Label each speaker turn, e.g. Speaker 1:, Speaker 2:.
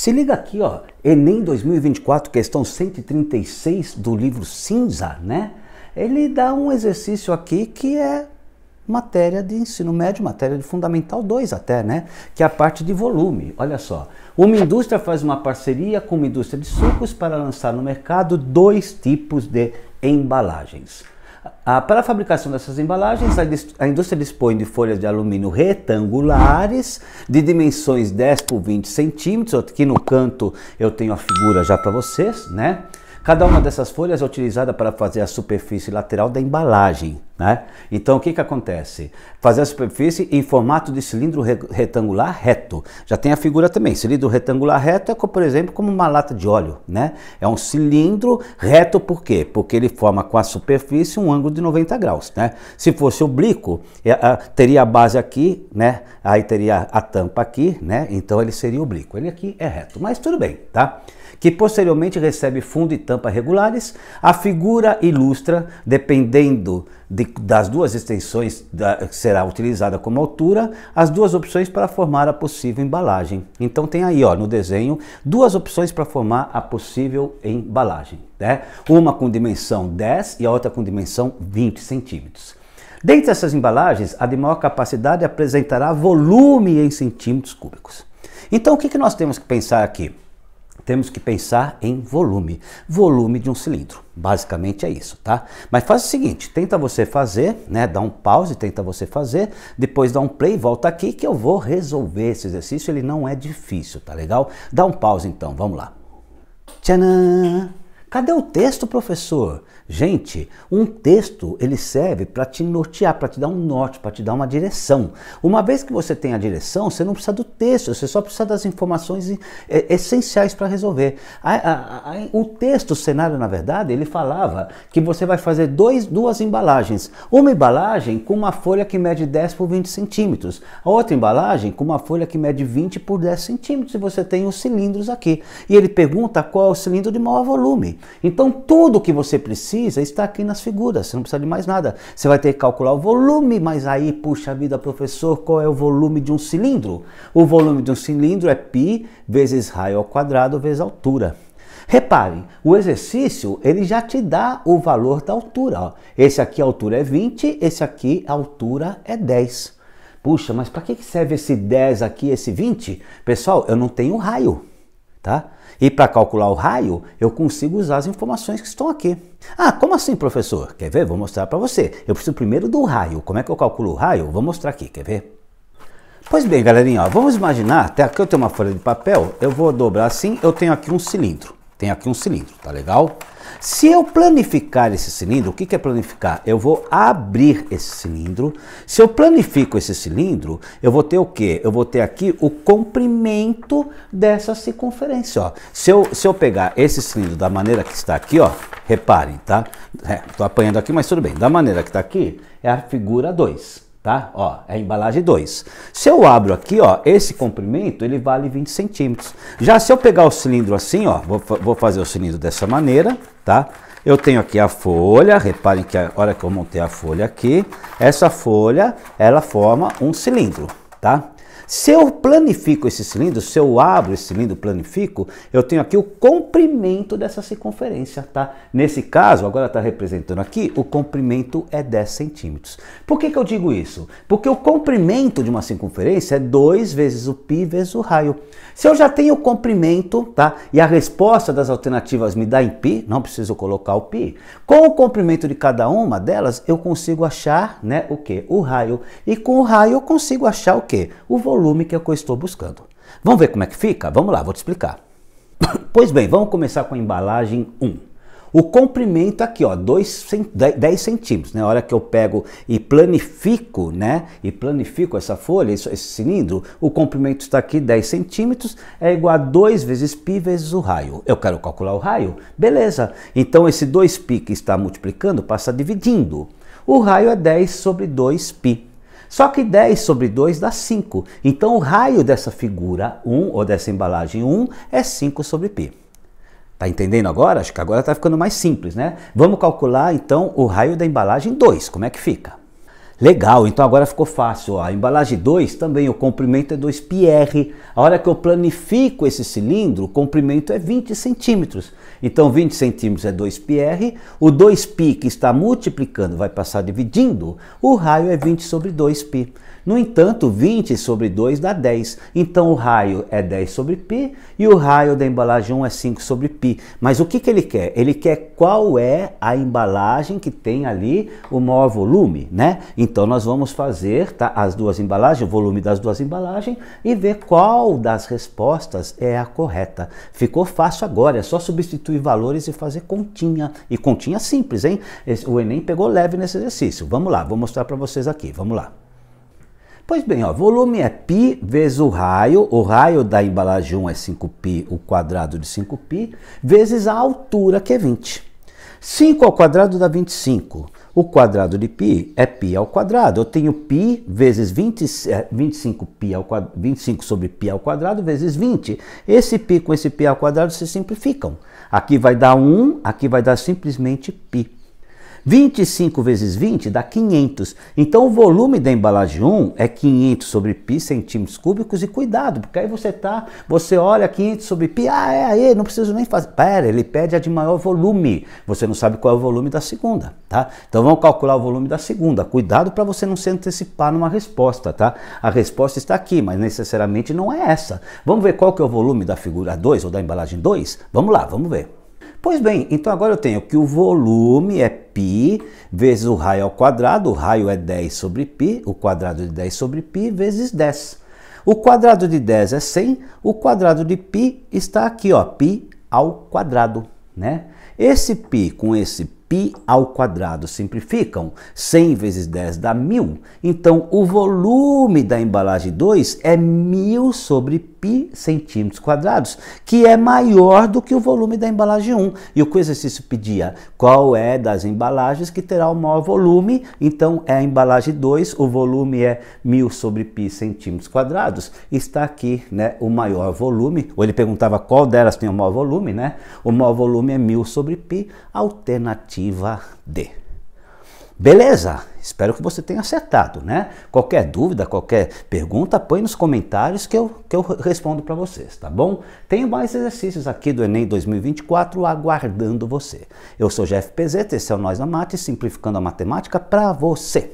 Speaker 1: Se liga aqui, ó, Enem 2024, questão 136 do livro cinza, né? Ele dá um exercício aqui que é matéria de ensino médio, matéria de Fundamental 2 até, né? Que é a parte de volume. Olha só, uma indústria faz uma parceria com uma indústria de sucos para lançar no mercado 2 tipos de embalagens. Para a fabricação dessas embalagens, a indústria dispõe de folhas de alumínio retangulares, de dimensões 10 por 20 centímetros. Aqui no canto eu tenho a figura já para vocês, né? Cada uma dessas folhas é utilizada para fazer a superfície lateral da embalagem, né? Então o que acontece? Fazer a superfície em formato de cilindro retangular reto. Já tem a figura também. Cilindro retangular reto é, por exemplo, como uma lata de óleo, né? É um cilindro reto, por quê? Porque ele forma com a superfície um ângulo de 90 graus, né? Se fosse oblíquo, teria a base aqui, né? Aí teria a tampa aqui, né? Então ele seria oblíquo. Ele aqui é reto, mas tudo bem, tá? Que posteriormente recebe fundo e tampa regulares. A figura ilustra, dependendo das duas extensões que será utilizada como altura, as duas opções para formar a possível embalagem. Então tem aí, ó, no desenho, duas opções para formar a possível embalagem, né? Uma com dimensão 10 e a outra com dimensão 20 centímetros. Dentre essas embalagens, a de maior capacidade apresentará volume em centímetros cúbicos. Então o que nós temos que pensar aqui? Temos que pensar em volume. Volume de um cilindro. Basicamente é isso, tá? Mas faz o seguinte, tenta você fazer, né? Dá um pause, tenta você fazer, depois dá um play, volta aqui que eu vou resolver esse exercício, ele não é difícil, tá legal? Dá um pause então, vamos lá. Tcharam! Cadê o texto, professor? Gente, um texto ele serve para te nortear, para te dar um norte, para te dar uma direção. Uma vez que você tem a direção, você não precisa do texto, você só precisa das informações essenciais para resolver. O texto, o cenário, na verdade, ele falava que você vai fazer duas embalagens. Uma embalagem com uma folha que mede 10 por 20 centímetros. A outra embalagem com uma folha que mede 20 por 10 centímetros. E você tem os cilindros aqui. E ele pergunta qual é o cilindro de maior volume. Então, tudo que você precisa está aqui nas figuras, você não precisa de mais nada. Você vai ter que calcular o volume, mas aí, puxa vida, professor, qual é o volume de um cilindro? O volume de um cilindro é π vezes raio ao quadrado vezes altura. Reparem, o exercício, ele já te dá o valor da altura. Ó. Esse aqui a altura é 20, esse aqui a altura é 10. Puxa, mas para que serve esse 10 aqui, esse 20? Pessoal, eu não tenho raio, tá? E para calcular o raio, eu consigo usar as informações que estão aqui. Ah, como assim, professor? Quer ver? Vou mostrar para você. Eu preciso primeiro do raio. Como é que eu calculo o raio? Vou mostrar aqui, quer ver? Pois bem, galerinha, ó, vamos imaginar, até aqui eu tenho uma folha de papel, eu vou dobrar assim, eu tenho aqui um cilindro. Tenho aqui um cilindro, tá legal? Se eu planificar esse cilindro, o que é planificar? Eu vou abrir esse cilindro. Se eu planifico esse cilindro, eu vou ter o quê? Eu vou ter aqui o comprimento dessa circunferência, ó. Se eu pegar esse cilindro da maneira que está aqui, ó, reparem, tá? Tô apanhando aqui, mas tudo bem. Da maneira que está aqui, é a figura 2. Tá? Ó, é a embalagem 2. Se eu abro aqui, ó, esse comprimento, ele vale 20 centímetros. Já se eu pegar o cilindro assim, ó, vou fazer o cilindro dessa maneira, tá? Eu tenho aqui a folha, reparem que a hora que eu montei a folha aqui, essa folha, ela forma um cilindro, tá? Se eu planifico esse cilindro, se eu abro esse cilindro, planifico, eu tenho aqui o comprimento dessa circunferência, tá? Nesse caso, agora está representando aqui, o comprimento é 10 centímetros. Por que eu digo isso? Porque o comprimento de uma circunferência é 2 vezes o π vezes o raio. Se eu já tenho o comprimento, tá? E a resposta das alternativas me dá em π, não preciso colocar o π. Com o comprimento de cada uma delas, eu consigo achar, né, o quê? O raio. E com o raio eu consigo achar o quê? O volume que é o que eu estou buscando. Vamos ver como é que fica? Vamos lá, vou te explicar. Pois bem, vamos começar com a embalagem 1. O comprimento aqui, ó, 10 centímetros, né? A hora que eu pego e planifico, né? E planifico essa folha, esse cilindro, o comprimento está aqui, 10 centímetros, é igual a 2 vezes π vezes o raio. Eu quero calcular o raio? Beleza. Então esse 2π que está multiplicando passa dividindo. O raio é 10 sobre 2π. Só que 10 sobre 2 dá 5. Então o raio dessa figura 1, ou dessa embalagem 1, é 5 sobre π. Tá entendendo agora? Acho que agora tá ficando mais simples, né? Vamos calcular então o raio da embalagem 2. Como é que fica? Legal, então agora ficou fácil. Ó. A embalagem 2 também, o comprimento é 2πr. A hora que eu planifico esse cilindro, o comprimento é 20 centímetros. Então 20 centímetros é 2πr, o 2π que está multiplicando vai passar dividindo, o raio é 20 sobre 2π. No entanto, 20 sobre 2 dá 10. Então o raio é 10 sobre π e o raio da embalagem 1 é 5 sobre π. Mas o que ele quer? Ele quer qual é a embalagem que tem ali o maior volume, né? Então nós vamos fazer, tá, as duas embalagens, o volume das duas embalagens e ver qual das respostas é a correta. Ficou fácil agora, é só substituir valores e fazer continha. E continha simples, hein? O Enem pegou leve nesse exercício. Vamos lá, vou mostrar para vocês aqui. Vamos lá. Pois bem, ó, volume é π vezes o raio da embalagem 1 é 5π, o quadrado de 5π, vezes a altura, que é 20. 5 ao quadrado dá 25. O quadrado de π é π ao quadrado. Eu tenho π vezes 25 sobre π ao quadrado vezes 20. Esse π com esse π ao quadrado se simplificam. Aqui vai dar 1, aqui vai dar simplesmente π. 25 vezes 20 dá 500. Então o volume da embalagem 1 é 500 sobre π centímetros cúbicos e cuidado, porque aí você olha 500 sobre π, não preciso nem fazer. Pera, ele pede a de maior volume. Você não sabe qual é o volume da segunda, tá? Então vamos calcular o volume da segunda. Cuidado para você não se antecipar numa resposta, tá? A resposta está aqui, mas necessariamente não é essa. Vamos ver qual que é o volume da figura 2 ou da embalagem 2? Vamos lá, vamos ver. Pois bem, então agora eu tenho que o volume é π vezes o raio ao quadrado, o raio é 10 sobre π, o quadrado de 10 sobre π vezes 10. O quadrado de 10 é 100, o quadrado de π está aqui, ó, π ao quadrado, né? Esse π com esse π ao quadrado simplificam, 100 vezes 10 dá 1000, então o volume da embalagem 2 é 1000 sobre π centímetros quadrados, que é maior do que o volume da embalagem 1. E o que o exercício pedia? Qual é das embalagens que terá o maior volume? Então é a embalagem 2, o volume é 1000 sobre π centímetros quadrados, está aqui, né, o maior volume, ou ele perguntava qual delas tem o maior volume, né? O maior volume é 1000 sobre π, alternativa D. Beleza? Espero que você tenha acertado, né? Qualquer dúvida, qualquer pergunta, põe nos comentários que eu respondo para vocês, tá bom? Tenho mais exercícios aqui do Enem 2024 aguardando você. Eu sou Jeff Pezzetta, esse é o Nós na Mate, simplificando a matemática para você.